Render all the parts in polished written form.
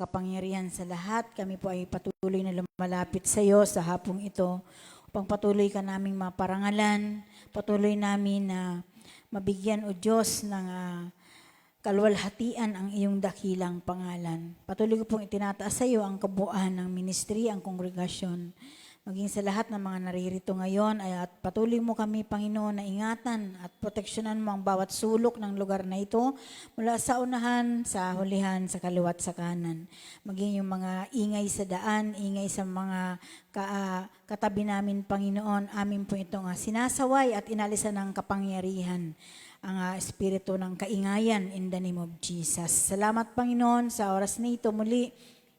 makapangyarihan sa lahat. Kami po ay patuloy na lumalapit sa iyo sa hapong ito upang patuloy ka naming maparangalan, patuloy namin na mabigyan o Diyos ng kalwalhatian ang iyong dakilang pangalan. Patuloy ko pong itinataas sa iyo ang kabuuan ng ministry, ang kongregasyon, maging sa lahat ng mga naririto ngayon ay at patuloy mo kami, Panginoon, na ingatan at proteksyonan mo ang bawat sulok ng lugar na ito mula sa unahan, sa hulihan, sa kaliwat, sa kanan. Maging yung mga ingay sa daan, ingay sa mga katabi namin, Panginoon, amin po itong sinasaway at inalisan ng kapangyarihan ang espiritu ng kaingayan in the name of Jesus. Salamat, Panginoon, sa oras na ito muli.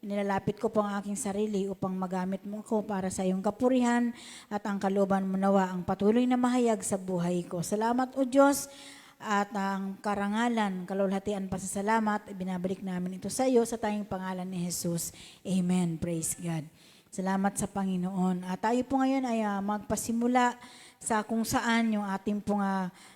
Nilalapit ko po ang aking sarili upang magamit mo ko para sa iyong kapurihan at ang kalooban mo nawa ang patuloy na mahayag sa buhay ko. Salamat o Diyos at ang karangalan, kalulhatian pa sa salamat, binabalik namin ito sa iyo sa tayong pangalan ni Jesus. Amen. Praise God. Salamat sa Panginoon. At tayo po ngayon ay magpasimula sa kung saan yung ating pong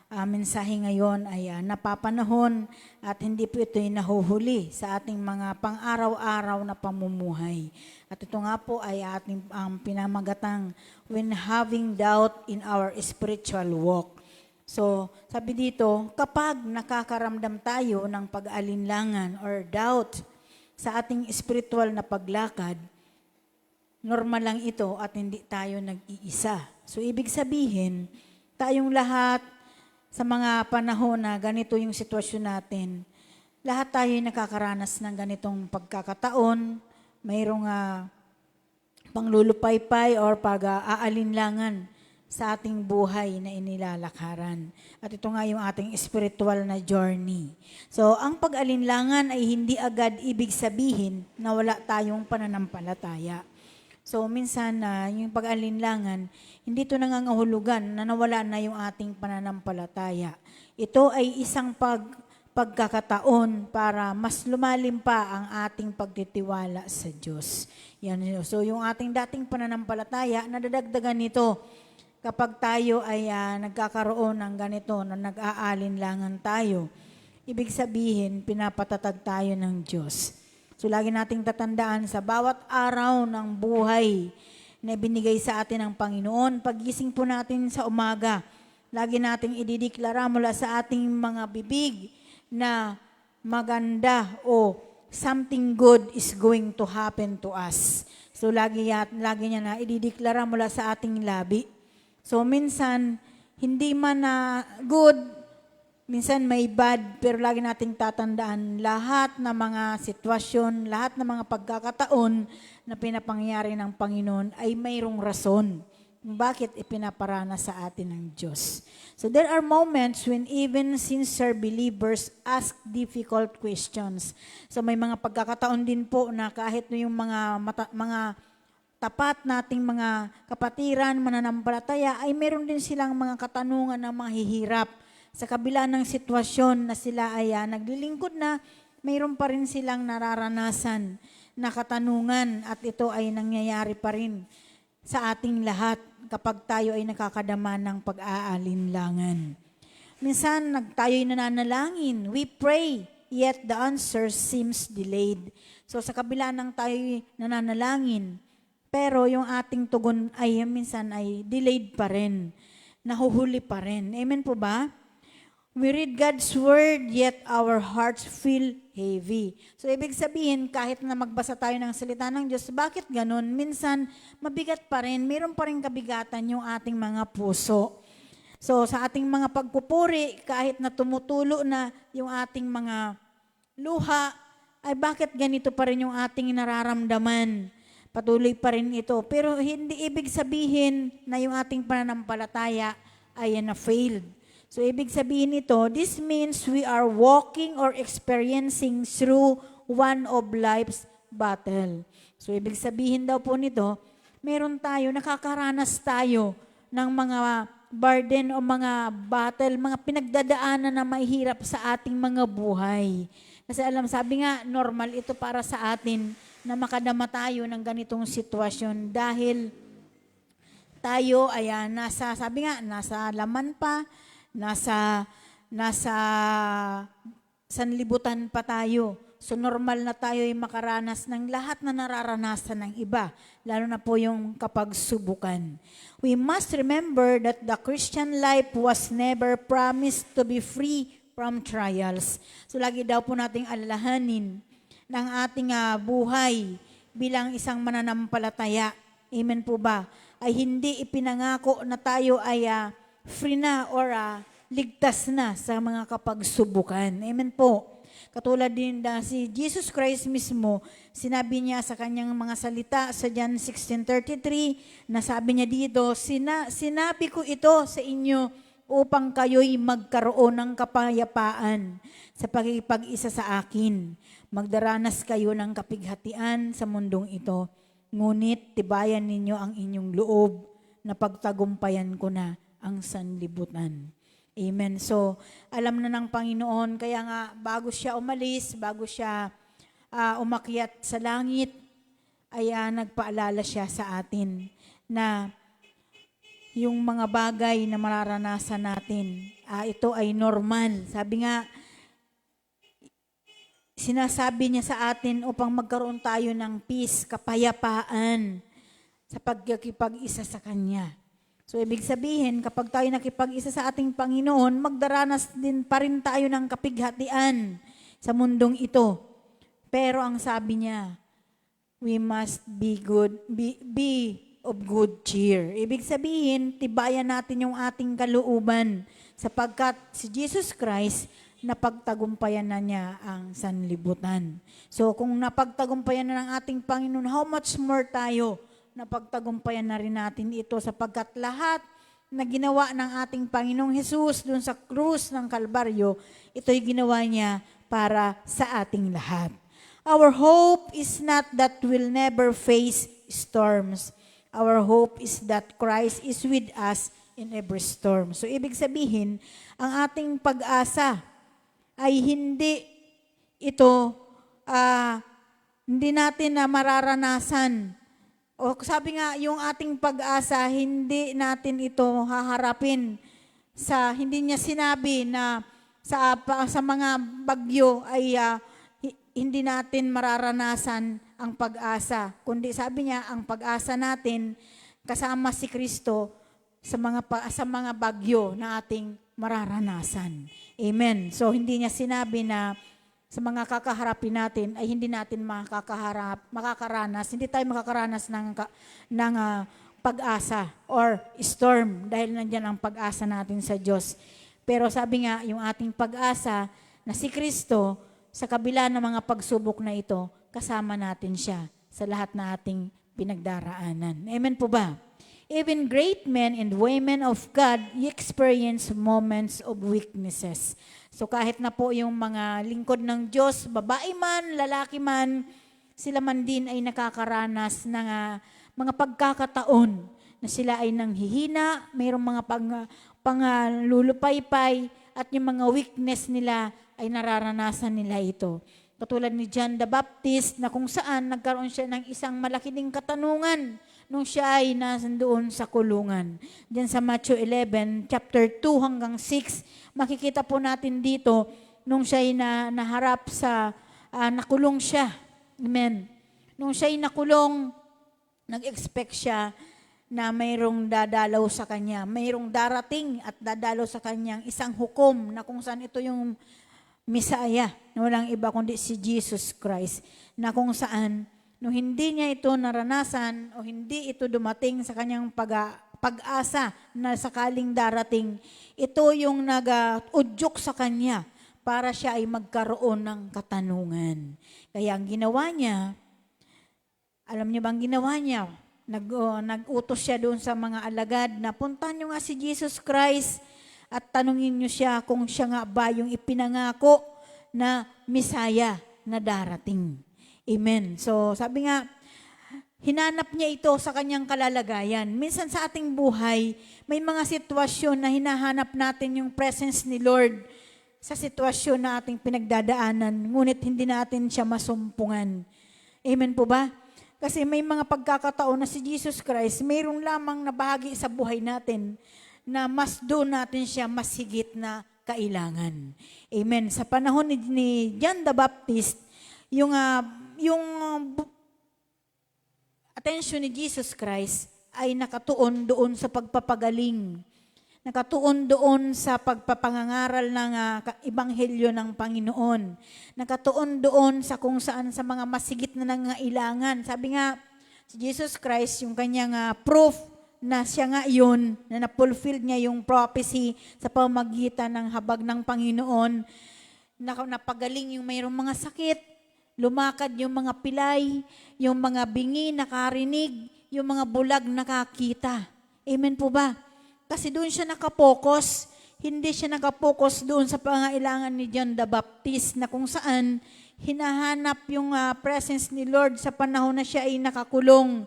mensahe ngayon ay napapanahon at hindi po ito nahuhuli sa ating mga pang-araw-araw na pamumuhay. At ito nga po ay ating pinamagatang when having doubt in our spiritual walk. So, sabi dito, kapag nakakaramdam tayo ng pag-alinlangan or doubt sa ating spiritual na paglakad, normal lang ito at hindi tayo nag-iisa. So, ibig sabihin, tayong lahat sa mga panahon na ganito yung sitwasyon natin, lahat tayo ay nakakaranas ng ganitong pagkakataon, mayroong panglulupaypay or pag-aalinlangan sa ating buhay na inilalakaran. At ito nga yung ating spiritual na journey. So, ang pag-alinlangan ay hindi agad ibig sabihin na wala tayong pananampalataya. So, minsan yung pag-alinlangan, hindi ito nangangahulugan na nawala na yung ating pananampalataya. Ito ay isang pagkakataon para mas lumalim pa ang ating pagtitiwala sa Diyos. Yan. So, yung ating dating pananampalataya, nadadagdagan nito kapag tayo ay nagkakaroon ng ganito, na nag-aalinlangan tayo. Ibig sabihin, pinapatatag tayo ng Diyos. So, lagi nating tatandaan sa bawat araw ng buhay na binigay sa atin ng Panginoon, paggising po natin sa umaga, lagi nating idideklara mula sa ating mga bibig na maganda o something good is going to happen to us. So, lagi niya na idideklara mula sa ating labi. So, minsan, hindi man na good, minsan may bad, pero lagi nating tatandaan lahat ng mga sitwasyon, lahat ng mga pagkakataon na pinapangyari ng Panginoon ay mayroong rason kung bakit ipinaparana sa atin ng Diyos. So there are moments when even sincere believers ask difficult questions. So may mga pagkakataon din po na kahit yung mga tapat nating mga kapatiran, mananampalataya, ay meron din silang mga katanungan na mahihirap. Sa kabila ng sitwasyon na sila ay naglilingkod na, mayroon pa rin silang nararanasan na katanungan at ito ay nangyayari pa rin sa ating lahat kapag tayo ay nakakadama ng pag-aalinlangan. Minsan tayo'y nananalangin, we pray, yet the answer seems delayed. So sa kabila ng tayo'y nananalangin, pero yung ating tugon ay minsan ay delayed pa rin, nahuhuli pa rin. Amen po ba? We read God's word, yet our hearts feel heavy. So, ibig sabihin, kahit na magbasa tayo ng salita ng Diyos, bakit ganun? Minsan, mabigat pa rin, mayroon pa rin kabigatan yung ating mga puso. So, sa ating mga pagpupuri, kahit na tumutulo na yung ating mga luha, ay bakit ganito pa rin yung ating nararamdaman? Patuloy pa rin ito. Pero hindi ibig sabihin na yung ating pananampalataya ay na-failed. So, ibig sabihin ito, this means we are walking or experiencing through one of life's battle. So, ibig sabihin daw po nito, meron tayo, nakakaranas tayo ng mga burden o mga battle, mga pinagdadaanan na mahirap sa ating mga buhay. Kasi sabi nga, normal ito para sa atin na makadama tayo ng ganitong sitwasyon dahil tayo ay nasa laman pa, nasa sanlibutan pa tayo. So normal na tayo ay makaranas ng lahat na nararanasan ng iba, lalo na po yung kapag subukan. We must remember that the Christian life was never promised to be free from trials. So lagi daw po nating alalahanin ng ating buhay bilang isang mananampalataya. Amen po ba? Ay hindi ipinangako na tayo ay free na or ligtas na sa mga kapagsubukan. Amen po. Katulad din si Jesus Christ mismo, sinabi niya sa kanyang mga salita sa John 16:33, na sabi niya dito, sinabi ko ito sa inyo upang kayo'y magkaroon ng kapayapaan sa pagkikipag-isa sa akin. Magdaranas kayo ng kapighatian sa mundong ito, ngunit tibayan ninyo ang inyong loob na pagtagumpayan ko na ang sanlibutan. Amen. So, alam na ng Panginoon, kaya nga bago siya umalis, bago siya umakyat sa langit, ay nagpaalala siya sa atin na yung mga bagay na mararanasan natin, ito ay normal. Sabi nga, sinasabi niya sa atin upang magkaroon tayo ng peace, kapayapaan sa pagkikipag-isa sa Kanya. So, ibig sabihin, kapag tayo nakipag-isa sa ating Panginoon, magdaranas din pa rin tayo ng kapighatian sa mundong ito. Pero ang sabi niya, we must be of good cheer. Ibig sabihin, tibayan natin yung ating kalooban sapagkat si Jesus Christ, napagtagumpayan na niya ang sanlibutan. So, kung napagtagumpayan na ng ating Panginoon, how much more tayo napagtagumpayan na rin natin ito sapagkat lahat na ginawa ng ating Panginoong Hesus dun sa krus ng Kalbaryo, ito'y ginawa niya para sa ating lahat. Our hope is not that we'll never face storms. Our hope is that Christ is with us in every storm. So, ibig sabihin, ang ating pag-asa ay hindi ito, hindi natin na mararanasan. O sabi nga, yung ating pag-asa, hindi natin ito haharapin hindi niya sinabi na sa mga bagyo ay hindi natin mararanasan ang pag-asa. Kundi sabi niya, ang pag-asa natin kasama si Kristo sa mga bagyo na ating mararanasan. Amen. So hindi niya sinabi na sa mga kakaharapin natin ay hindi natin makakaranas, hindi tayo makakaranas ng pag-asa or storm dahil nandiyan ang pag-asa natin sa Diyos. Pero sabi nga, yung ating pag-asa na si Kristo, sa kabila ng mga pagsubok na ito, kasama natin siya sa lahat na ating pinagdaraanan. Amen po ba? Even great men and women of God experience moments of weaknesses. So kahit na po yung mga lingkod ng Diyos, babae man, lalaki man, sila man din ay nakakaranas ng mga pagkakataon na sila ay nanghihina, mayroong mga panglulupaypay at yung mga weakness nila ay nararanasan nila ito. Katulad ni John the Baptist na kung saan nagkaroon siya ng isang malaki ding katanungan nung siya ay nasandoon sa kulungan. Diyan sa Matthew 11, chapter 2 hanggang 6, makikita po natin dito nung siya ay naharap sa, nakulong siya. Amen. Nung siya ay nakulong, nag-expect siya na mayroong dadalaw sa kanya. Mayroong darating at dadalaw sa kanyang isang hukom na kung saan ito yung Misaya, na walang iba kundi si Jesus Christ, na kung saan no hindi niya ito naranasan o hindi ito dumating sa kanyang pag-asa na sakaling darating, ito yung nag-udyok sa kanya para siya ay magkaroon ng katanungan. Kaya ang ginawa niya, alam niyo bang ginawa niya? Nag-utos siya doon sa mga alagad na puntahan niyo nga si Jesus Christ at tanungin niyo siya kung siya nga ba yung ipinangako na Misaya na darating. Amen. So, sabi nga, hinanap niya ito sa kanyang kalalagayan. Minsan sa ating buhay, may mga sitwasyon na hinahanap natin yung presence ni Lord sa sitwasyon na ating pinagdadaanan, ngunit hindi natin siya masumpungan. Amen po ba? Kasi may mga pagkakataon na si Jesus Christ, mayroong lamang na bahagi sa buhay natin na mas doon natin siya mas higit na kailangan. Amen. Sa panahon ni John the Baptist, Yung attention ni Jesus Christ ay nakatuon doon sa pagpapagaling. Nakatuon doon sa pagpapangangaral ng ebanghelyo ng Panginoon. Nakatuon doon sa kung saan sa mga masigit na nangailangan. Sabi nga, si Jesus Christ, yung kanyang proof na siya nga yun, na na-fulfill niya yung prophecy sa pamagitan ng habag ng Panginoon, napagaling yung mayroong mga sakit, lumakad yung mga pilay, yung mga bingi nakarinig, yung mga bulag nakakita. Amen po ba? Kasi doon siya nakapokus. Hindi siya nakapokus doon sa pangailangan ni John the Baptist na kung saan hinahanap yung presence ni Lord sa panahon na siya ay nakakulong.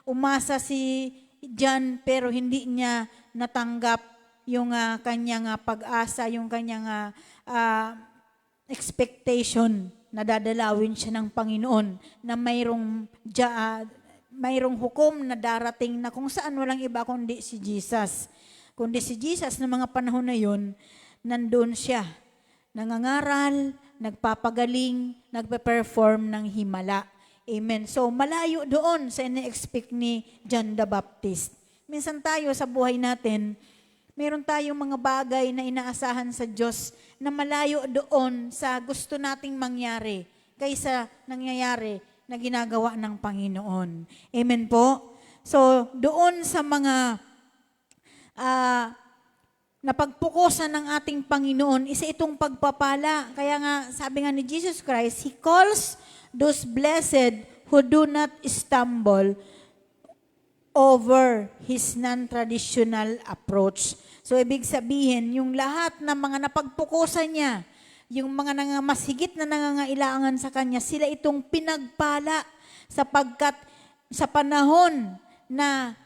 Umasa si John pero hindi niya natanggap yung kanyang pag-asa, yung kanyang expectation na dadalawin siya ng Panginoon na mayroong hukom na darating na kung saan walang iba kundi si Jesus. Kundi si Jesus na mga panahon na yun, nandun siya. Nangangaral, nagpapagaling, nagpe-perform ng himala. Amen. So malayo doon sa ine-expect ni John the Baptist. Minsan tayo sa buhay natin, meron tayong mga bagay na inaasahan sa Diyos na malayo doon sa gusto nating mangyari kaysa nangyayari na ginagawa ng Panginoon. Amen po? So, doon sa mga napagpukusan ng ating Panginoon, isa itong pagpapala. Kaya nga, sabi nga ni Jesus Christ, He calls those blessed who do not stumble over His non-traditional approach. So, ibig sabihin, yung lahat ng mga napagpukusan niya, yung mga masigit na nangangailangan sa Kanya, sila itong pinagpala sapagkat sa panahon na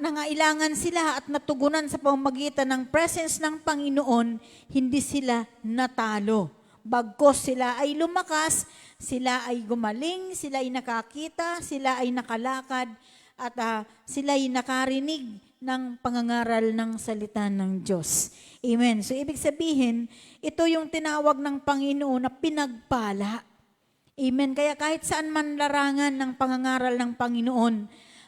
nangailangan sila at natugunan sa pamamagitan ng presence ng Panginoon, hindi sila natalo. Bagkos sila ay lumakas, sila ay gumaling, sila ay nakakita, sila ay nakalakad, at sila ay nakarinig ng pangangaral ng salita ng Diyos. Amen. So, ibig sabihin, ito yung tinawag ng Panginoon na pinagpala. Amen. Kaya kahit saan man larangan ng pangangaral ng Panginoon,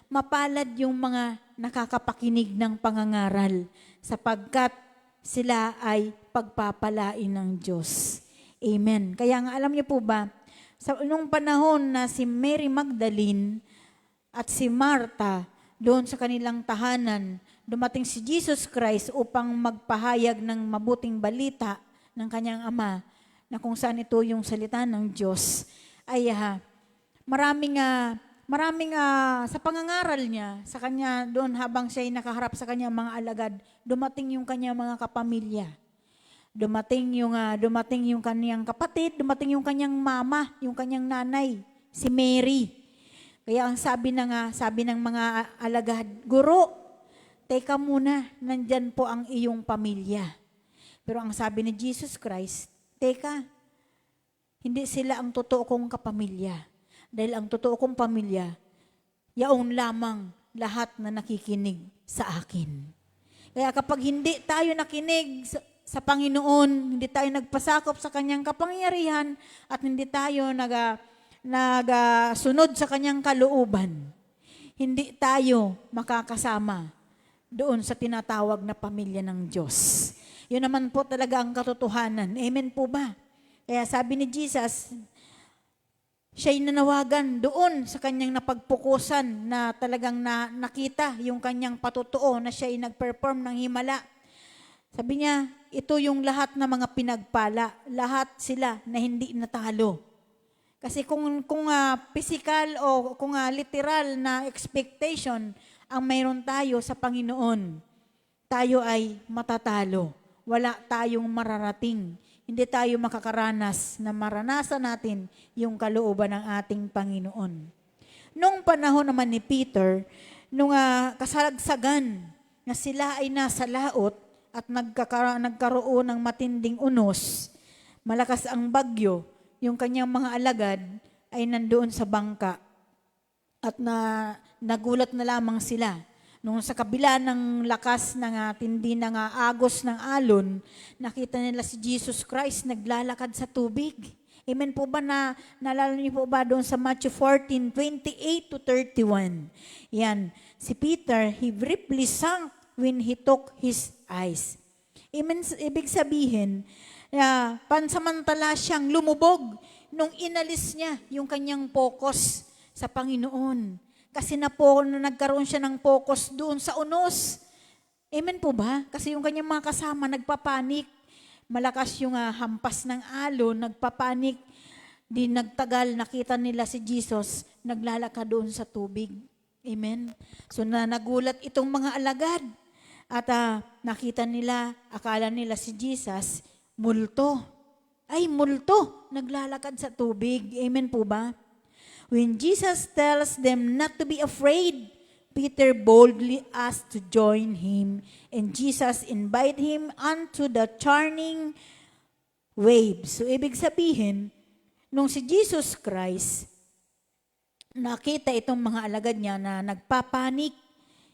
mapalad yung mga nakakapakinig ng pangangaral sapagkat sila ay pagpapalain ng Diyos. Amen. Kaya nga alam niyo po ba, nung panahon na si Mary Magdalene at si Martha doon sa kanilang tahanan, dumating si Jesus Christ upang magpahayag ng mabuting balita ng kanyang ama na kung saan ito yung salita ng Diyos, ay maraming sa pangangaral niya, sa kanya doon habang siya ay nakaharap sa kanyang mga alagad, dumating yung kanyang mga kapamilya. Dumating yung kanyang kapatid, dumating yung kanyang mama, yung kanyang nanay, si Mary. Kaya ang sabi ng mga alagad, Guro, teka muna, nandyan po ang iyong pamilya. Pero ang sabi ni Jesus Christ, teka, hindi sila ang totoo kong kapamilya. Dahil ang totoo kong pamilya, yaon lamang lahat na nakikinig sa akin. Kaya kapag hindi tayo nakinig sa Panginoon, hindi tayo nagpasakop sa Kanyang kapangyarihan, at hindi tayo nagasunod sa Kanyang kalooban, hindi tayo makakasama doon sa tinatawag na pamilya ng Diyos. Yun naman po talaga ang katotohanan. Amen po ba? Kaya sabi ni Jesus, siya'y nanawagan doon sa kanyang napagpukusan na talagang nakita yung kanyang patutuo na siya'y nag-perform ng himala. Sabi niya, ito yung lahat ng mga pinagpala, lahat sila na hindi natalo. Kasi kung physical o kung literal na expectation ang mayroon tayo sa Panginoon, tayo ay matatalo. Wala tayong mararating. Hindi tayo makakaranas na maranasan natin yung kalooban ng ating Panginoon. Nung panahon naman ni Peter, nung kasalagsagan na sila ay nasa laot at nagkaroon ng matinding unos, malakas ang bagyo, yung kanyang mga alagad ay nandoon sa bangka at nagulat na lamang sila. Nung sa kabila ng lakas ng tindi ng agos ng alon, nakita nila si Jesus Christ naglalakad sa tubig. Amen po ba na, naalala niyo po ba doon sa Matthew 14:28 to 31? Yan, si Peter, he briefly sank when he took his eyes. Amen, ibig sabihin, na pansamantala siyang lumubog nung inalis niya yung kanyang focus sa Panginoon. Kasi na po, nagkaroon siya ng focus doon sa unos. Amen po ba? Kasi yung kanyang mga kasama nagpapanik. Malakas yung hampas ng alon, nagpapanik. Di nagtagal, nakita nila si Jesus, naglalakad doon sa tubig. Amen? So nagulat itong mga alagad. At nakita nila, akala nila si Jesus, multo. Ay, multo, naglalakad sa tubig. Amen po ba? When Jesus tells them not to be afraid, Peter boldly asked to join him, and Jesus invited him onto the churning waves. So, ibig sabihin, nung si Jesus Christ, nakita itong mga alagad niya na nagpapanik.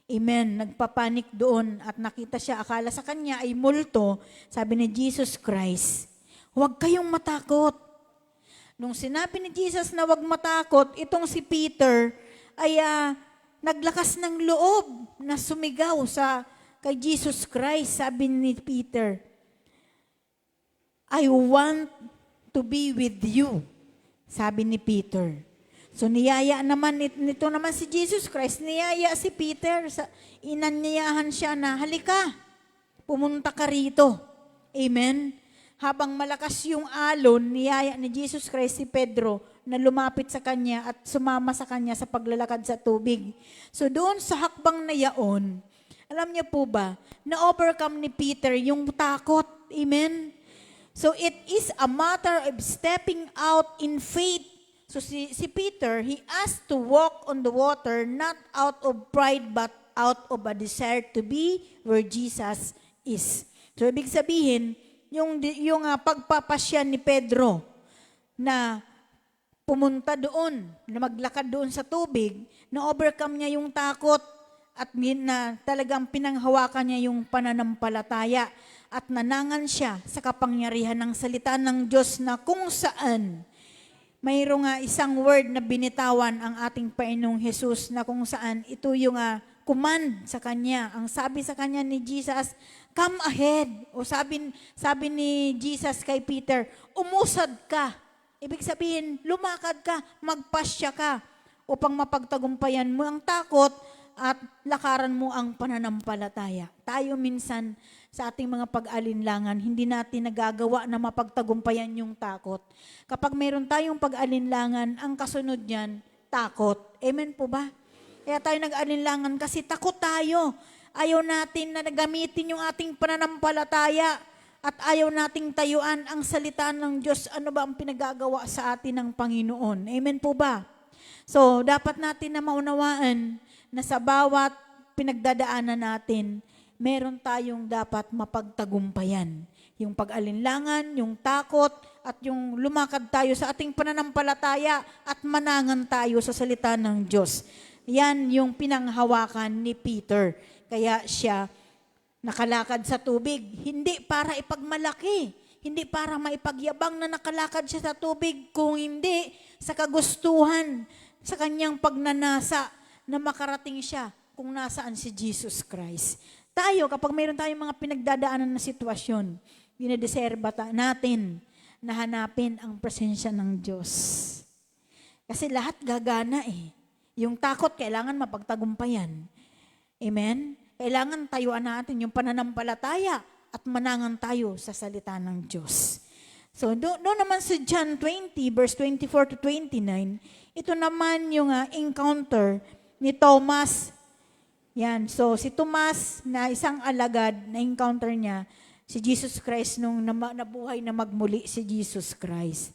Amen, nagpapanik doon at nakita siya, akala sa kanya ay multo. Sabi ni Jesus Christ, huwag kayong matakot. Nung sinabi ni Jesus na huwag matakot, itong si Peter ay naglakas ng loob na sumigaw kay Jesus Christ. Sabi ni Peter, I want to be with you. Sabi ni Peter. So niyaya naman, nito naman si Jesus Christ, niyaya si Peter, inanyayahan siya na, halika, pumunta ka rito. Amen? Habang malakas yung alon, niyaya ni Jesus Christ si Pedro na lumapit sa kanya at sumama sa kanya sa paglalakad sa tubig. So doon sa hakbang na yaon, alam niyo po ba, na-overcome ni Peter yung takot. Amen? So it is a matter of stepping out in faith. So si Peter, he asked to walk on the water not out of pride but out of a desire to be where Jesus is. So ibig sabihin, yung pagpapasya ni Pedro na pumunta doon, na maglakad doon sa tubig, na-overcome niya yung takot at na talagang pinanghawakan niya yung pananampalataya at nanangan siya sa kapangyarihan ng salita ng Diyos na kung saan mayroong isang word na binitawan ang ating Panginoong Jesus na kung saan ito yung command sa kanya. Ang sabi sa kanya ni Jesus, come ahead. O sabi ni Jesus kay Peter, umusad ka. Ibig sabihin, lumakad ka, magpasya ka upang mapagtagumpayan mo ang takot at lakaran mo ang pananampalataya. Tayo minsan sa ating mga pag-alinlangan, hindi natin nagagawa na mapagtagumpayan yung takot. Kapag mayroon tayong pag-alinlangan, ang kasunod niyan, takot. Amen po ba? Kaya tayo nag-alinlangan kasi takot tayo. Ayaw natin na gamitin yung ating pananampalataya at ayaw nating tayuan ang salita ng Diyos. Ano ba ang pinagagawa sa atin ng Panginoon? Amen po ba? So, dapat natin na maunawaan na sa bawat pinagdadaanan natin, meron tayong dapat mapagtagumpayan. Yung pag-alinlangan, yung takot, at yung lumakad tayo sa ating pananampalataya at manangan tayo sa salita ng Diyos. Yan yung pinanghawakan ni Peter. Kaya siya nakalakad sa tubig. Hindi para ipagmalaki, hindi para maipagyabang na nakalakad siya sa tubig, kung hindi sa kagustuhan, sa kanyang pagnanasa na makarating siya kung nasaan si Jesus Christ. Tayo, kapag mayroon tayong mga pinagdadaanan na sitwasyon, dinideserba natin na hanapin ang presensya ng Diyos. Kasi lahat gagana eh. Yung takot, kailangan mapagtagumpayan. Amen? Kailangan tayuan natin yung pananampalataya at manangan tayo sa salita ng Diyos. So, doon naman sa John 20, verse 24 to 29, ito naman yung encounter ni Thomas. Yan. So, si Thomas na isang alagad, na-encounter niya si Jesus Christ nung nabuhay na magmuli si Jesus Christ.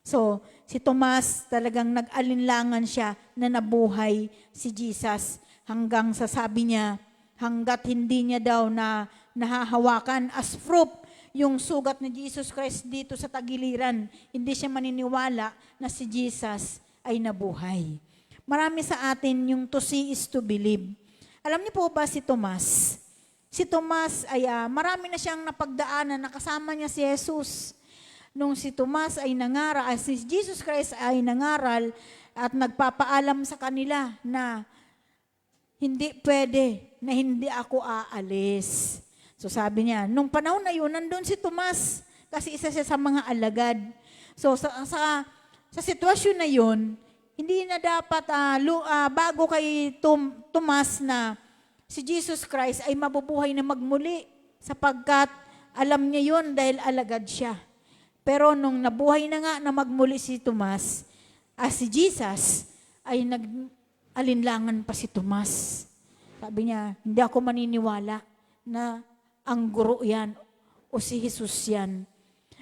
So, si Thomas talagang nag-alinlangan siya na nabuhay si Jesus hanggang sa sabi niya, hanggat hindi niya daw na nahahawakan as proof yung sugat ni Jesus Christ dito sa tagiliran, hindi siya maniniwala na si Jesus ay nabuhay. Marami sa atin yung to see is to believe. Alam niyo po ba si Tomas? Si Tomas ay marami na siyang napagdaanan, nakasama niya si Jesus. nung si Tomas ay nangaral, si Jesus Christ ay nangaral at nagpapaalam sa kanila na hindi pwede na hindi ako aalis. So sabi niya, nung panahon na yun, nandun si Tomas kasi isa siya sa mga alagad. So sa sitwasyon na yun, hindi na dapat bago kay Tomas na si Jesus Christ ay mabubuhay na magmuli sapagkat alam niya yun dahil alagad siya. Pero nung nabuhay na nga na magmuli si Tomas, si Jesus ay nag-alinlangan pa si Tomas. Sabi niya, hindi ako maniniwala na ang guro yan o si Jesus yan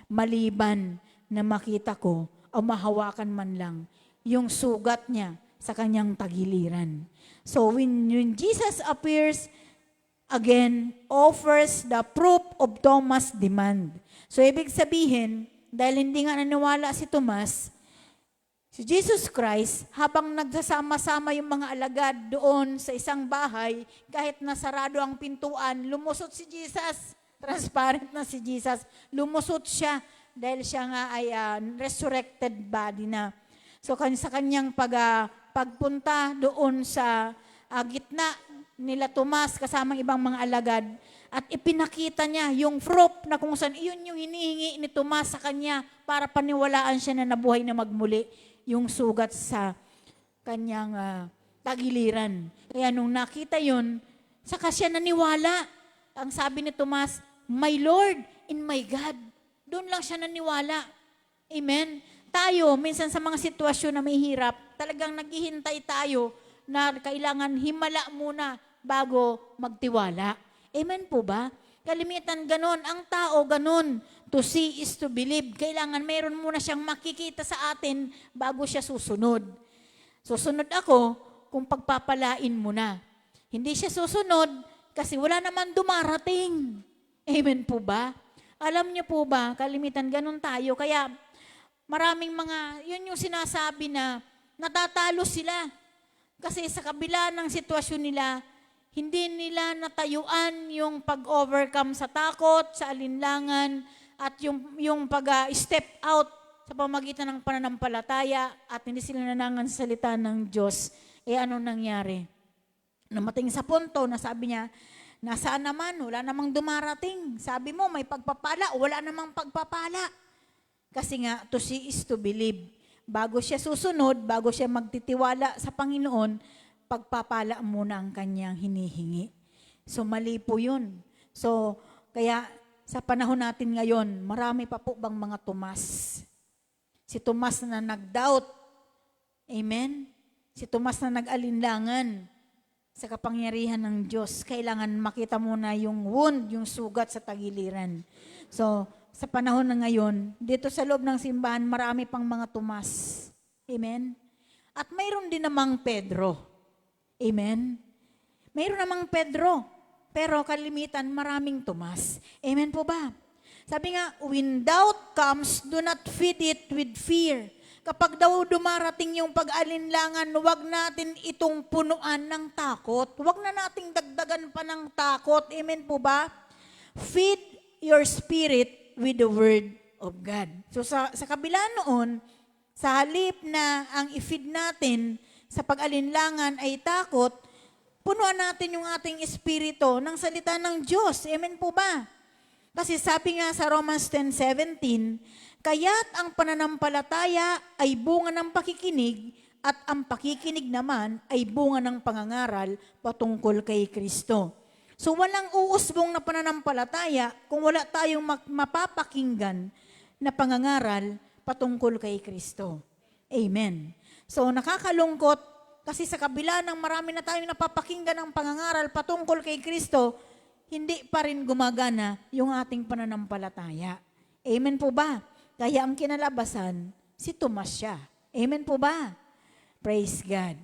maliban na makita ko o mahawakan man lang yung sugat niya sa kanyang tagiliran. So when Jesus appears again, offers the proof of Thomas' demand. So ibig sabihin, dahil hindi nga naniwala si Tomas, si Jesus Christ, habang nagsasama-sama yung mga alagad doon sa isang bahay, kahit nasarado ang pintuan, lumusot si Jesus. Transparent na si Jesus. Lumusot siya dahil siya nga ay resurrected body na. So sa kanyang pagpunta doon sa gitna nila Tomas kasamang ibang mga alagad at ipinakita niya yung proof na kung saan iyon yung hinihingi ni Tomas sa kanya para paniwalaan siya na nabuhay na magmuli yung sugat sa kanyang tagiliran. Kaya nung nakita yun, saka siya naniwala. Ang sabi ni Tomas, "My Lord and my God." Doon lang siya naniwala. Amen? Tayo, minsan sa mga sitwasyon na may hirap, talagang naghihintay tayo na kailangan himala muna bago magtiwala. Amen po ba? Kalimitan ganon. Ang tao ganon. To see is to believe. Kailangan mayroon muna siyang makikita sa atin bago siya susunod. Susunod ako kung pagpapalain mo na. Hindi siya susunod kasi wala naman dumarating. Amen po ba? Alam niyo po ba, kalimitan ganon tayo. Kaya maraming yun yung sinasabi na natatalo sila. Kasi sa kabila ng sitwasyon nila, hindi nila natayuan yung pag-overcome sa takot, sa alinlangan, at yung pag-step out sa pamagitan ng pananampalataya at hindi sila nanangan sa salita ng Diyos. Ano nangyari? Namating sa punto na sabi niya, nasaan naman? Wala namang dumarating. Sabi mo, may pagpapala. Wala namang pagpapala. Kasi nga, to see is to believe. Bago siya susunod, bago siya magtitiwala sa Panginoon, pagpapala muna ang kanyang hinihingi. So, mali po yun. So, kaya sa panahon natin ngayon, marami pa po bang mga Tomas? Si Tomas na nag-doubt. Amen? Si Tomas na nag-alinlangan sa kapangyarihan ng Diyos. Kailangan makita muna yung wound, yung sugat sa tagiliran. So, sa panahon na ngayon, dito sa loob ng simbahan, marami pang mga Tomas. Amen? At mayroon din namang Pedro. Amen? Mayroon namang Pedro, pero kalimitan maraming Tomas. Amen po ba? Sabi nga, when doubt comes, do not feed it with fear. Kapag daw dumarating yung pag-alinlangan, huwag natin itong punuan ng takot. Huwag na nating dagdagan pa ng takot. Amen po ba? Feed your spirit with the Word of God. So sa kabila noon, sa halip na ang i-feed natin sa pag-alinlangan ay takot, punuan natin yung ating espiritu ng salita ng Diyos. Amen po ba? Kasi sabi nga sa Romans 10:17, kaya't ang pananampalataya ay bunga ng pakikinig at ang pakikinig naman ay bunga ng pangangaral patungkol kay Kristo. So walang uusbong na pananampalataya kung wala tayong mapapakinggan na pangangaral patungkol kay Kristo. Amen. So nakakalungkot kasi sa kabila ng marami na tayong napapakinggan ng pangangaral patungkol kay Kristo, hindi pa rin gumagana yung ating pananampalataya. Amen po ba? Kaya ang kinalabasan, si Tomas siya. Amen po ba? Praise God.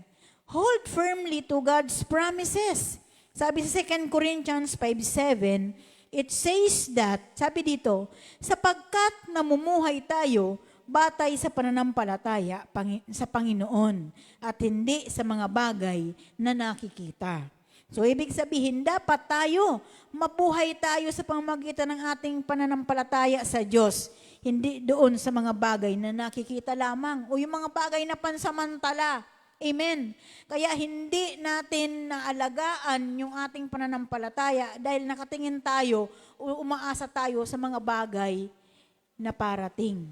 Hold firmly to God's promises. Sabi sa 2 Corinthians 5:7, it says that, sabi dito, sapagkat namumuhay tayo batay sa pananampalataya sa Panginoon at hindi sa mga bagay na nakikita. So, ibig sabihin, dapat mabuhay tayo sa pamamagitan ng ating pananampalataya sa Diyos. hindi doon sa mga bagay na nakikita lamang o yung mga bagay na pansamantala. Amen. Kaya hindi natin naalagaan yung ating pananampalataya dahil nakatingin tayo o umaasa tayo sa mga bagay na parating,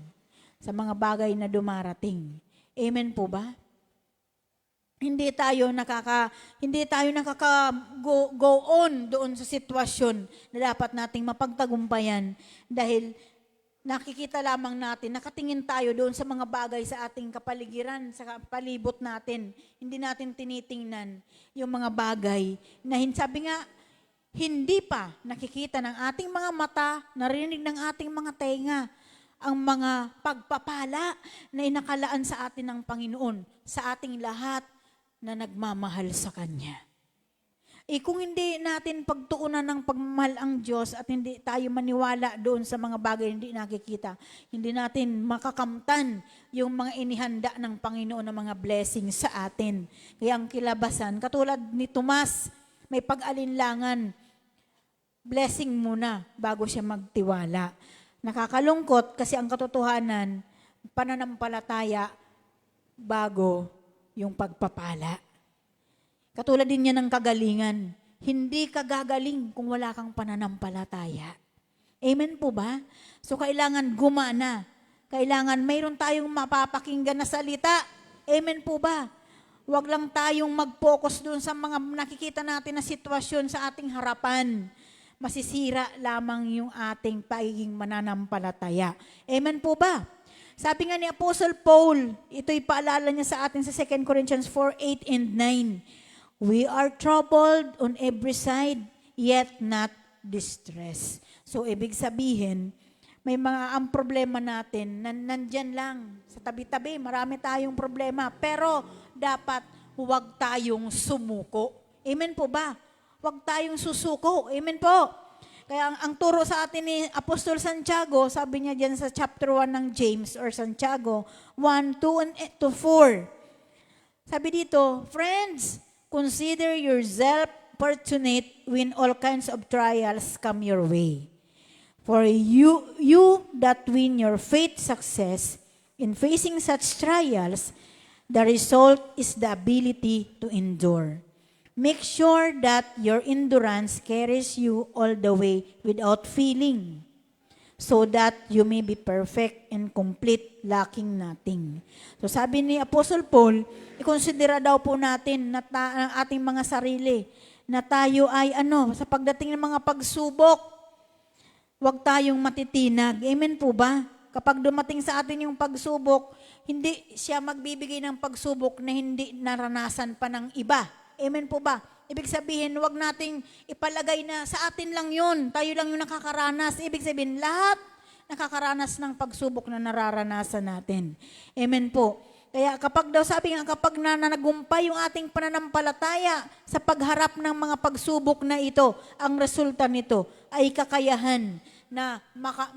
sa mga bagay na dumarating. Amen po ba? Hindi tayo nakaka go on doon sa sitwasyon na dapat nating mapagtagumpayan dahil nakikita lamang natin, nakatingin tayo doon sa mga bagay sa ating kapaligiran, sa palibot natin. Hindi natin tinitingnan yung mga bagay na sabi nga, hindi pa nakikita ng ating mga mata, narinig ng ating mga tenga, ang mga pagpapala na inakalaan sa atin ng Panginoon, sa ating lahat na nagmamahal sa Kanya. Kung hindi natin pagtuunan ng pagmamahal ang Diyos at hindi tayo maniwala doon sa mga bagay hindi nakikita, hindi natin makakamtan yung mga inihanda ng Panginoon na mga blessings sa atin. Kaya ang kilabasan, katulad ni Tomas, may pag-alinlangan, blessing muna bago siya magtiwala. Nakakalungkot kasi ang katotohanan, pananampalataya bago yung pagpapala. Katulad din niya ng kagalingan. Hindi ka gagaling kung wala kang pananampalataya. Amen po ba? So kailangan gumana. Kailangan mayroon tayong mapapakinggan na salita. Amen po ba? Huwag lang tayong mag-focus doon sa mga nakikita natin na sitwasyon sa ating harapan. Masisira lamang yung ating pagiging mananampalataya. Amen po ba? Sabi nga ni Apostle Paul, ito'y paalala niya sa atin sa 2 Corinthians 4:8 and 9. We are troubled on every side, yet not distressed. So, ibig sabihin, may ang problema natin, nandyan lang, sa tabi-tabi, marami tayong problema, pero dapat huwag tayong sumuko. Amen po ba? Huwag tayong susuko. Amen po. Kaya ang turo sa atin ni Apostol Santiago, sabi niya dyan sa chapter 1 ng James or Santiago, 1, 2, to 4. Sabi dito, friends, consider yourself fortunate when all kinds of trials come your way. For you that win your faith success in facing such trials, the result is the ability to endure. Make sure that your endurance carries you all the way without failing, so that you may be perfect and complete, lacking nothing. So sabi ni Apostle Paul, ikonsidera daw po natin na ang ating mga sarili, na tayo ay sa pagdating ng mga pagsubok, huwag tayong matitinag. Amen po ba? Kapag dumating sa atin yung pagsubok, hindi siya magbibigay ng pagsubok na hindi naranasan pa ng iba. Amen po ba? Ibig sabihin, huwag nating ipalagay na sa atin lang yun, tayo lang yung nakakaranas. Ibig sabihin, lahat nakakaranas ng pagsubok na nararanasan natin. Amen po. Kaya kapag daw sabi nga, kapag nanagumpay yung ating pananampalataya sa pagharap ng mga pagsubok na ito, ang resulta nito ay kakayahan na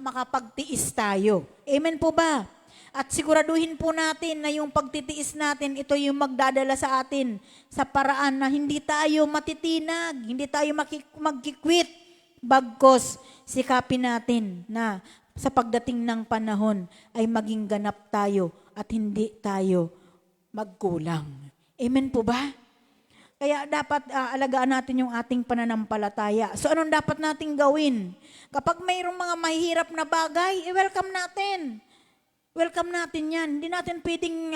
makapagtiis tayo. Amen po ba? At siguraduhin po natin na yung pagtitiis natin, ito yung magdadala sa atin sa paraan na hindi tayo matitinag, hindi tayo magkikwit. Bagkos, sikapin natin na sa pagdating ng panahon ay maging ganap tayo at hindi tayo magkulang. Amen po ba? Kaya dapat alagaan natin yung ating pananampalataya. So anong dapat nating gawin? Kapag mayroong mga mahihirap na bagay, i-welcome natin. Welcome natin yan. Hindi natin pwedeng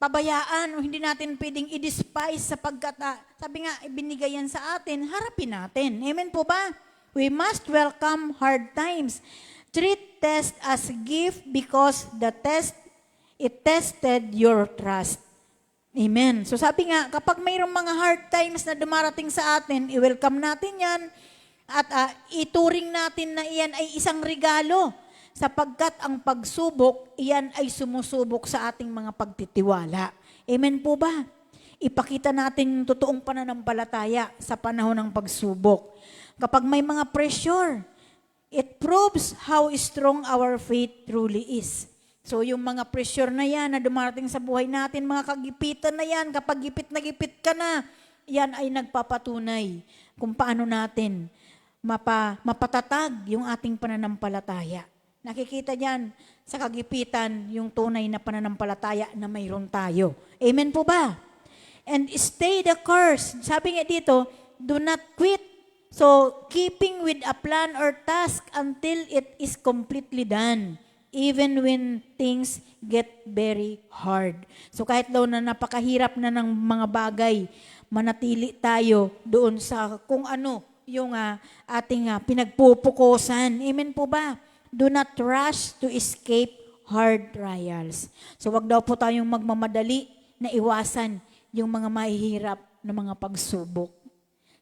pabayaan o hindi natin pwedeng i-despise sapagkat sabi nga, ibinigay yan sa atin, harapin natin. Amen po ba? We must welcome hard times. Treat test as a gift because it tested your trust. Amen. So sabi nga, kapag mayroong mga hard times na dumarating sa atin, i-welcome natin yan at ituring natin na iyan ay isang regalo sapagkat ang pagsubok, iyan ay sumusubok sa ating mga pagtitiwala. Amen po ba? Ipakita natin yung totoong pananampalataya sa panahon ng pagsubok. Kapag may mga pressure, it proves how strong our faith truly is. So yung mga pressure na yan na dumarating sa buhay natin, mga kagipitan na yan, kapag gipit na gipit ka na, yan ay nagpapatunay kung paano natin mapatatag yung ating pananampalataya. Nakikita diyan sa kagipitan yung tunay na pananampalataya na mayroon tayo. Amen po ba? And stay the course. Sabi nga dito, do not quit. So, keeping with a plan or task until it is completely done, even when things get very hard. So, kahit daw na napakahirap na ng mga bagay, manatili tayo doon sa kung ano yung ating pinagpupukusan. Amen po ba? Do not rush to escape hard trials. So, wag daw po tayong magmamadali na iwasan yung mga mahihirap na mga pagsubok.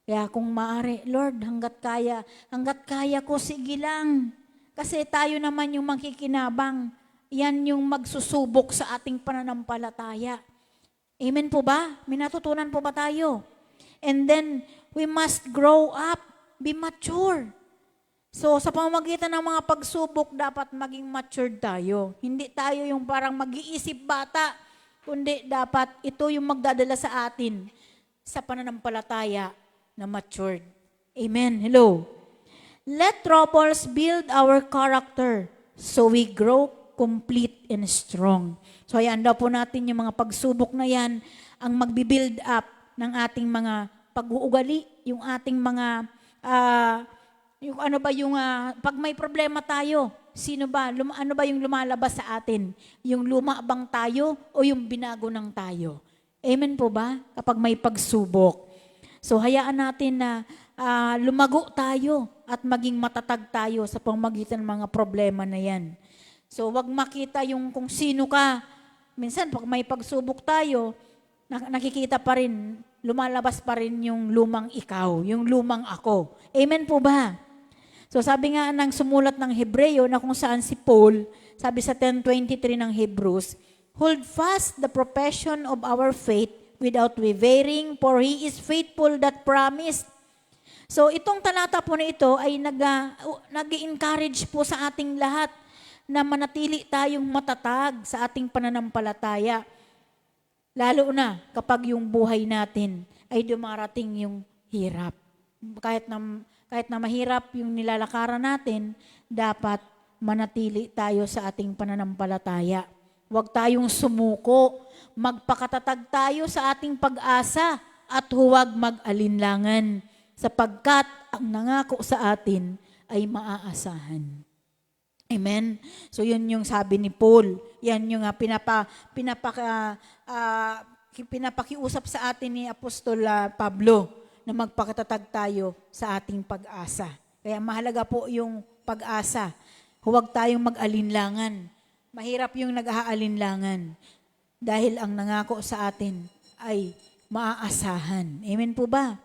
Kaya kung maaari, Lord, hanggat kaya ko, sige lang. Kasi tayo naman yung makikinabang. Yan yung magsusubok sa ating pananampalataya. Amen po ba? May natutunan po ba tayo? And then, we must grow up, be mature. So, sa pamamagitan ng mga pagsubok, dapat maging matured tayo. Hindi tayo yung parang mag-iisip bata, kundi dapat ito yung magdadala sa atin sa pananampalataya na matured. Amen. Hello. Let troubles build our character so we grow complete and strong. So, ayan daw po natin yung mga pagsubok na yan ang magbibuild up ng ating mga pag-uugali, yung ating mga, yung ano ba yung, pag may problema tayo, ano ba yung lumalabas sa atin? Yung luma bang tayo o yung binago ng tayo? Amen po ba? Kapag may pagsubok. So, hayaan natin na lumago tayo at maging matatag tayo sa pamamagitan ng mga problema na yan. So, wag makita yung kung sino ka. Minsan, pag may pagsubok tayo, nakikita pa rin, lumalabas pa rin yung lumang ikaw, yung lumang ako. Amen po ba? So, sabi nga ng sumulat ng Hebreo na kung saan si Paul, sabi sa 10:23 ng Hebrews, hold fast the profession of our faith without wavering, for He is faithful that promised. So, itong talata po na ito ay nag-encourage po sa ating lahat na manatili tayong matatag sa ating pananampalataya. Lalo na kapag yung buhay natin ay dumarating yung hirap. Kahit na mahirap yung nilalakaran natin, dapat manatili tayo sa ating pananampalataya. Huwag tayong sumuko, magpakatatag tayo sa ating pag-asa at huwag mag-alinlangan sapagkat ang nangako sa atin ay maaasahan. Amen? So yun yung sabi ni Paul. Yan yung pinapakiusap sa atin ni Apostol Pablo na magpakatatag tayo sa ating pag-asa. Kaya mahalaga po yung pag-asa. Huwag tayong mag-alinlangan. Mahirap yung nag-aalinlangan dahil ang nangako sa atin ay maaasahan. Amen po ba?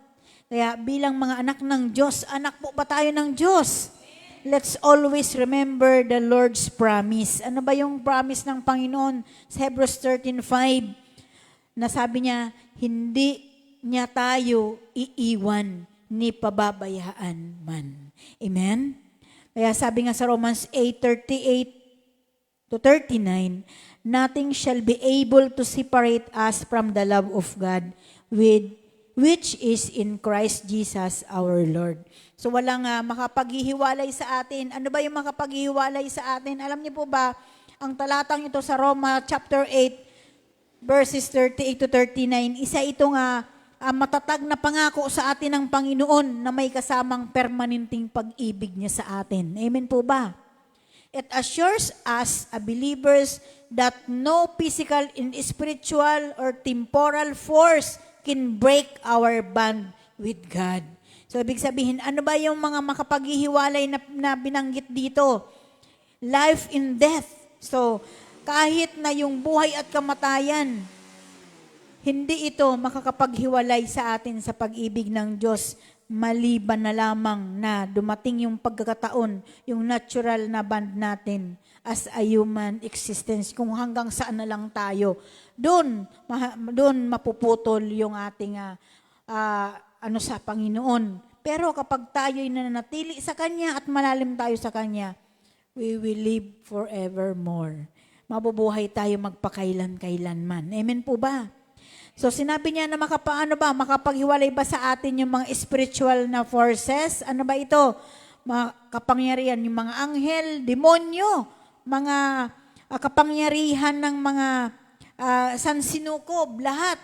Kaya bilang mga anak ng Diyos, anak po ba tayo ng Diyos? Let's always remember the Lord's promise. Ano ba yung promise ng Panginoon sa Hebrews 13:5? Na sabi niya, hindi niya tayo iiwan ni pababayaan man. Amen? Kaya sabi nga sa Romans 8:38-39, nothing shall be able to separate us from the love of God which is in Christ Jesus our Lord. So walang makapaghihiwalay sa atin. Ano ba yung makapaghihiwalay sa atin? Alam niyo po ba, ang talatang ito sa Roma chapter 8, verses 38-39, isa itong matatag na pangako sa atin ng Panginoon na may kasamang permanenteng pag-ibig niya sa atin. Amen po ba? It assures us, believers, that no physical and spiritual or temporal force can break our bond with God. So, ibig sabihin, ano ba yung mga makapaghihiwalay na binanggit dito? Life and death. So, kahit na yung buhay at kamatayan, hindi ito makakapaghiwalay sa atin sa pag-ibig ng Diyos, maliban na lamang na dumating yung pagkakataon, yung natural na bond natin as a human existence, kung hanggang saan na lang tayo. Doon mapuputol yung ating sa Panginoon. Pero kapag tayo'y nananatili sa Kanya at malalim tayo sa Kanya, we will live forevermore. Mabubuhay tayo magpakailan-kailanman. Amen po ba? So sinabi niya na makapaghiwalay ba sa atin yung mga spiritual na forces? Ano ba ito? Mga kapangyarihan, yung mga anghel, demonyo, mga kapangyarihan ng mga sansinukob, lahat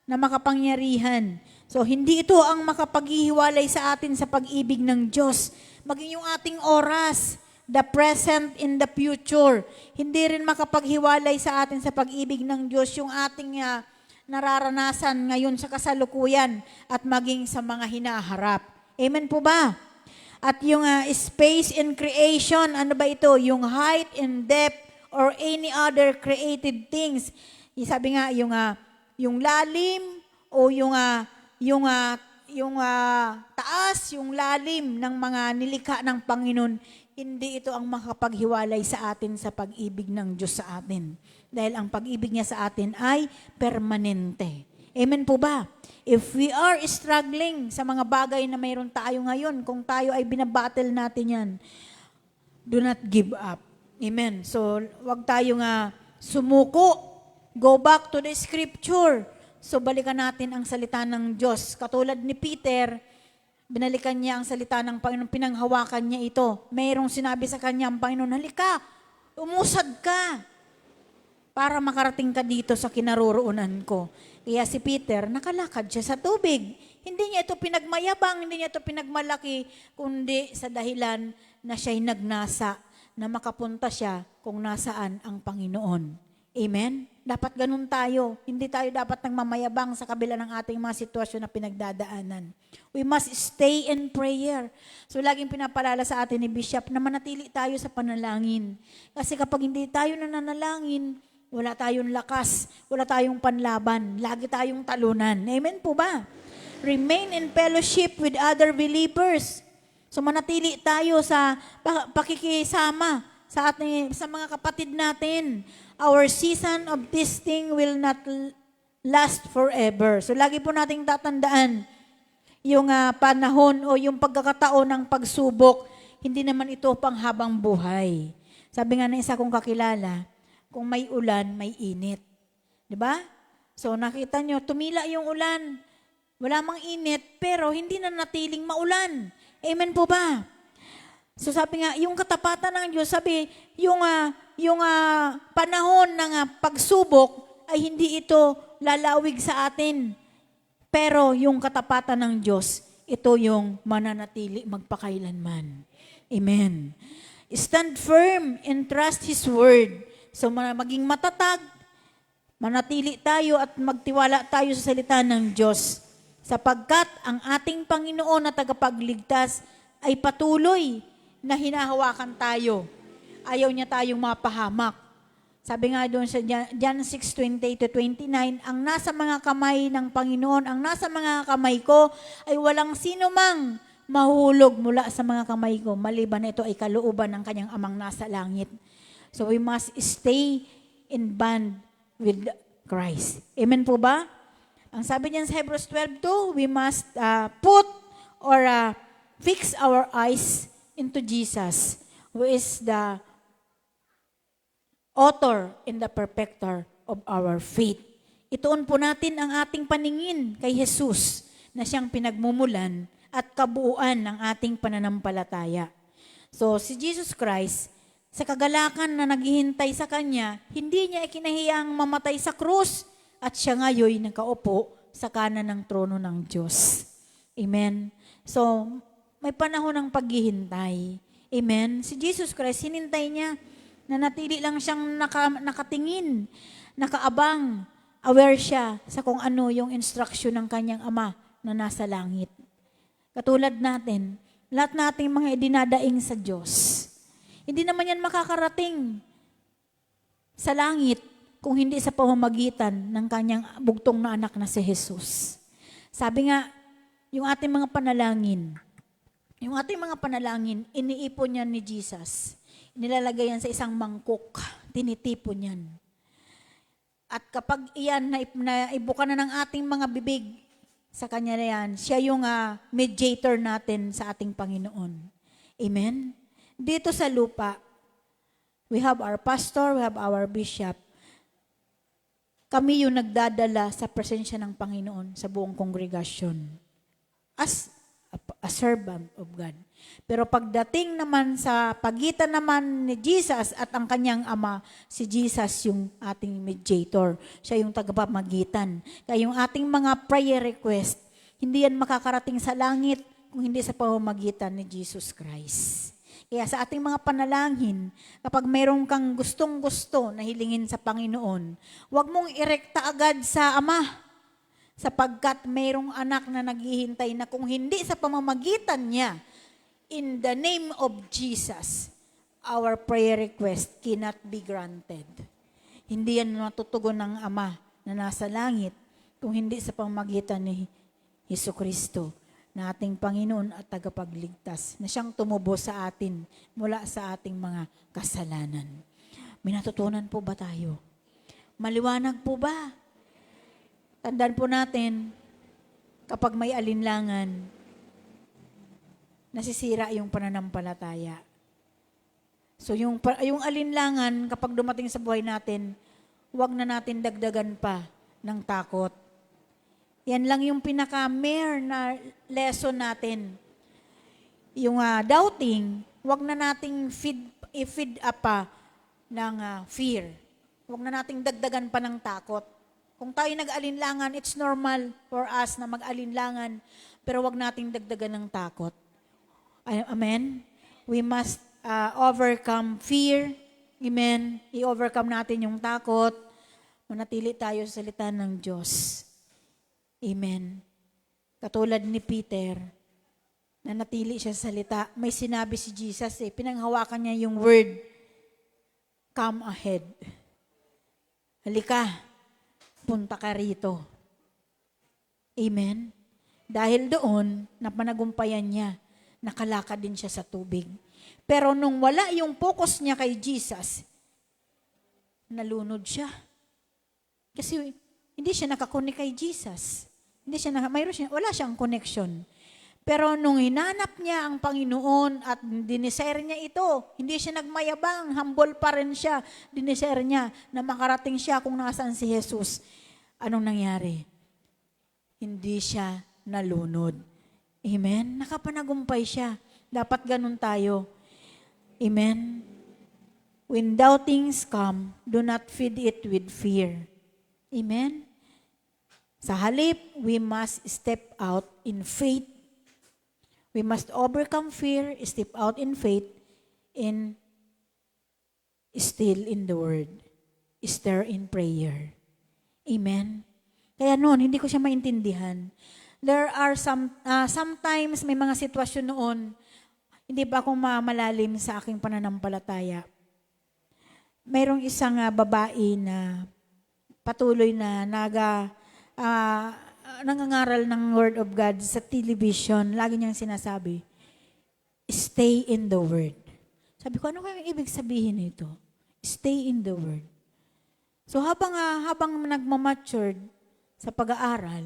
na makapangyarihan. So hindi ito ang makapaghihiwalay sa atin sa pag-ibig ng Diyos. Maging yung ating oras, the present in the future. Hindi rin makapaghiwalay sa atin sa pag-ibig ng Diyos yung ating nararanasan ngayon sa kasalukuyan at maging sa mga hinaharap. Amen po ba? At yung space in creation, ano ba ito? Yung height and depth or any other created things. Sabi nga, yung lalim o yung taas, yung lalim ng mga nilikha ng Panginoon, hindi ito ang makapaghiwalay sa atin sa pag-ibig ng Diyos sa atin. Dahil ang pag-ibig niya sa atin ay permanente. Amen po ba? If we are struggling sa mga bagay na mayroon tayo ngayon, kung tayo ay binabattle natin yan, do not give up. Amen. So, wag tayong sumuko. Go back to the scripture. So, balikan natin ang salita ng Diyos. Katulad ni Peter, binalikan niya ang salita ng Panginoon, pinanghawakan niya ito. Mayroong sinabi sa kanya ang Panginoon, halika, umusad ka para makarating ka dito sa kinaroroonan ko. Kaya si Peter, nakalakad siya sa tubig. Hindi niya ito pinagmayabang, hindi niya ito pinagmalaki, kundi sa dahilan na siya'y nagnasa, na makapunta siya kung nasaan ang Panginoon. Amen? Dapat ganun tayo. Hindi tayo dapat nagmamayabang sa kabila ng ating mga sitwasyon na pinagdadaanan. We must stay in prayer. So laging pinapalala sa atin ni Bishop na manatili tayo sa panalangin. Kasi kapag hindi tayo nananalangin, wala tayong lakas, wala tayong panlaban, lagi tayong talunan. Amen po ba? Remain in fellowship with other believers. So manatili tayo sa pakikisama sa mga kapatid natin. Our season of testing will not last forever. So lagi po nating tatandaan yung panahon o yung pagkakataon ng pagsubok, hindi naman ito panghabang buhay. Sabi nga ng isa kong kakilala, kung may ulan, may init. 'Di ba? So nakita nyo, tumila yung ulan. Wala mang init, pero hindi na natiling maulan. Amen po ba? So sabi nga, yung katapatan ng Diyos, sabi, yung panahon ng pagsubok ay hindi ito lalawig sa atin. Pero yung katapatan ng Diyos, ito yung mananatili magpakailanman. Amen. Stand firm and trust His word. So maging matatag, manatili tayo at magtiwala tayo sa salita ng Diyos. Sapagkat ang ating Panginoon na tagapagligtas ay patuloy na hinahawakan tayo. Ayaw niya tayong mapahamak. Sabi nga doon sa John 6:20-29, ang nasa mga kamay ng Panginoon, ang nasa mga kamay ko ay walang sino mang mahulog mula sa mga kamay ko, maliban na ito ay kalooban ng kanyang amang nasa langit. So we must stay in bond with Christ. Amen po ba? Ang sabi niyan sa Hebrews 12:2, we must fix our eyes into Jesus, who is the author and the perfecter of our faith. Ituon po natin ang ating paningin kay Jesus na siyang pinagmumulan at kabuuan ng ating pananampalataya. So si Jesus Christ, sa kagalakan na naghihintay sa Kanya, hindi niya ikinahiyang mamatay sa krus at siya ngayon nakaupo sa kanan ng trono ng Diyos. Amen. So, may panahon ng paghihintay. Amen. Si Jesus Christ, hinintay niya na natili lang siyang nakatingin, nakaabang, aware siya sa kung ano yung instruction ng kanyang Ama na nasa langit. Katulad natin, lahat nating mga idinadaing sa Diyos, hindi naman yan makakarating sa langit kung hindi sa pamamagitan ng kanyang bugtong na anak na si Jesus. Sabi nga, yung ating mga panalangin, iniipon yan ni Jesus. Nilalagay yan sa isang mangkok, tinitipon yan. At kapag iyan naibuka na ng ating mga bibig sa kanya na yan, siya yung mediator natin sa ating Panginoon. Amen? Dito sa lupa, we have our pastor, we have our bishop. kami yung nagdadala sa presensya ng Panginoon sa buong kongregasyon as a servant of God. Pero pagdating naman sa pagitan naman ni Jesus at ang kanyang ama, si Jesus yung ating mediator. Siya yung tagapamagitan. Kaya yung ating mga prayer request, hindi yan makakarating sa langit kung hindi sa pamamagitan ni Jesus Christ. Kaya sa ating mga panalangin, kapag mayroon kang gustong-gusto na hilingin sa Panginoon, huwag mong irekta agad sa Ama, sapagkat mayroong anak na naghihintay na kung hindi sa pamamagitan niya, in the name of Jesus, our prayer request cannot be granted. Hindi yan matutugon ng Ama na nasa langit kung hindi sa pamamagitan ni Jesucristo, na ating Panginoon at tagapagligtas, na siyang tumubo sa atin mula sa ating mga kasalanan. May natutunan po ba tayo? Maliwanag po ba? Tandaan po natin, kapag may alinlangan, nasisira yung pananampalataya. So yung alinlangan, kapag dumating sa buhay natin, huwag na natin dagdagan pa ng takot. Yan lang yung pinaka-mere na lesson natin. Yung doubting, huwag na nating i-feed up pa ng fear. Huwag na nating dagdagan pa ng takot. Kung tayo nag-alinlangan, it's normal for us na mag-alinlangan, pero huwag nating dagdagan ng takot. Amen? We must overcome fear. Amen? I-overcome natin yung takot. Manatili tayo sa salita ng Diyos. Amen. Katulad ni Peter, na natili siya sa salita, may sinabi si Jesus pinanghawakan niya yung word, come ahead. Halika, punta ka rito. Amen. Dahil doon, napanagumpayan niya, nakalakad din siya sa tubig. Pero nung wala yung focus niya kay Jesus, nalunod siya. Kasi hindi siya nakakonek kay Jesus. Wala siyang connection. Pero nung hinanap niya ang Panginoon at dinisere niya ito, hindi siya nagmayabang, humble pa rin siya. Dinisere niya na makarating siya kung nasaan si Jesus. Anong nangyari? Hindi siya nalunod. Amen? Nakapanagumpay siya. Dapat ganun tayo. Amen? When doubtings come, do not feed it with fear. Amen? Sa halip, we must step out in faith. We must overcome fear, step out in faith, and still in the Word. Stir in prayer. Amen? Kaya noon, hindi ko siya maintindihan. There are sometimes may mga sitwasyon noon, hindi pa ako malalim sa aking pananampalataya. Mayroong isang babae na patuloy na nangangaral ng Word of God sa television. Lagi niyang sinasabi, stay in the Word. Sabi ko, ano kayang ibig sabihin nito? Stay in the Word. So habang nagmamatured sa pag-aaral,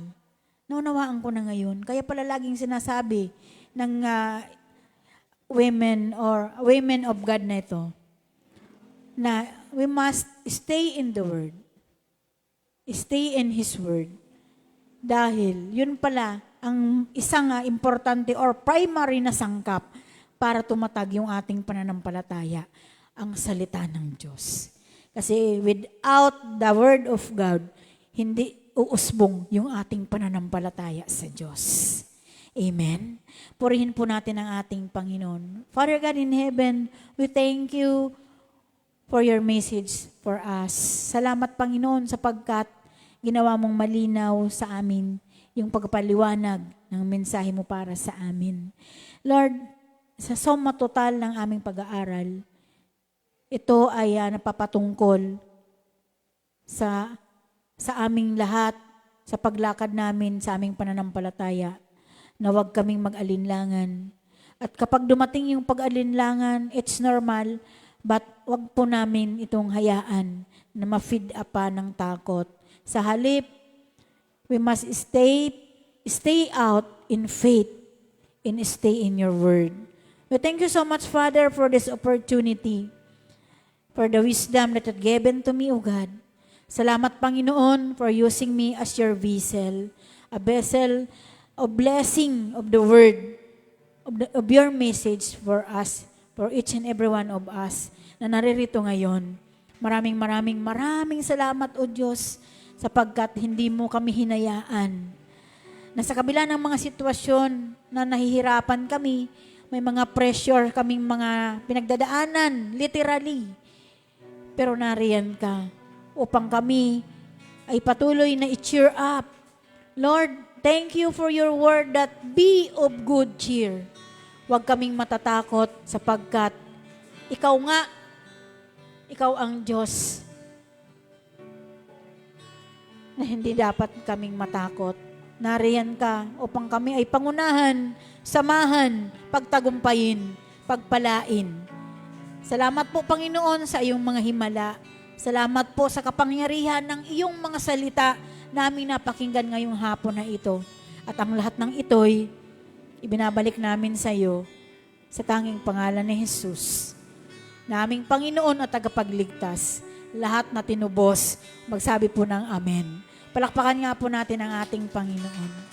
naunawaan ko na ngayon. Kaya pala laging sinasabi ng women of God na ito, na we must stay in the Word. Stay in His Word. Dahil yun pala ang isang importante or primary na sangkap para tumatag yung ating pananampalataya, ang salita ng Diyos. Kasi without the Word of God, hindi uusbong yung ating pananampalataya sa Diyos. Amen? Purihin po natin ang ating Panginoon. Father God in heaven, we thank you for your message for us. Salamat, Panginoon, sapagkat ginawa mong malinaw sa amin yung pagpaliwanag ng mensahe mo para sa amin. Lord, sa soma total ng aming pag-aaral, ito ay napapatungkol sa aming lahat, sa paglakad namin, sa aming pananampalataya, na huwag kaming mag-alinlangan. At kapag dumating yung pag-alinlangan, it's normal, but wag po namin itong hayaan na ma-feed up pa ng takot. Sa halip, we must stay out in faith and stay in your word. We thank you so much, Father, for this opportunity, for the wisdom that you have given to me, O God. Salamat, Panginoon, for using me as your vessel, a vessel of blessing of the word, of your message for us, for each and every one of us na naririto ngayon. Maraming salamat, O Diyos, sapagkat hindi mo kami hinayaan. Na sa kabila ng mga sitwasyon na nahihirapan kami, may mga pressure kaming mga pinagdadaanan, literally. Pero nariyan ka upang kami ay patuloy na i-cheer up. Lord, thank you for your word that be of good cheer. Huwag kaming matatakot sapagkat ikaw nga, ikaw ang Diyos na hindi dapat kaming matakot. Nariyan ka upang kami ay pangunahan, samahan, pagtagumpayin, pagpalain. Salamat po, Panginoon, sa iyong mga himala. Salamat po sa kapangyarihan ng iyong mga salita namin napakinggan ngayong hapon na ito. At ang lahat ng ito'y ibinabalik namin sa iyo sa tanging pangalan ni Jesus, na aming Panginoon at tagapagligtas. Lahat na tinubos, magsabi po ng Amen. Palakpakan nga po natin ang ating Panginoon.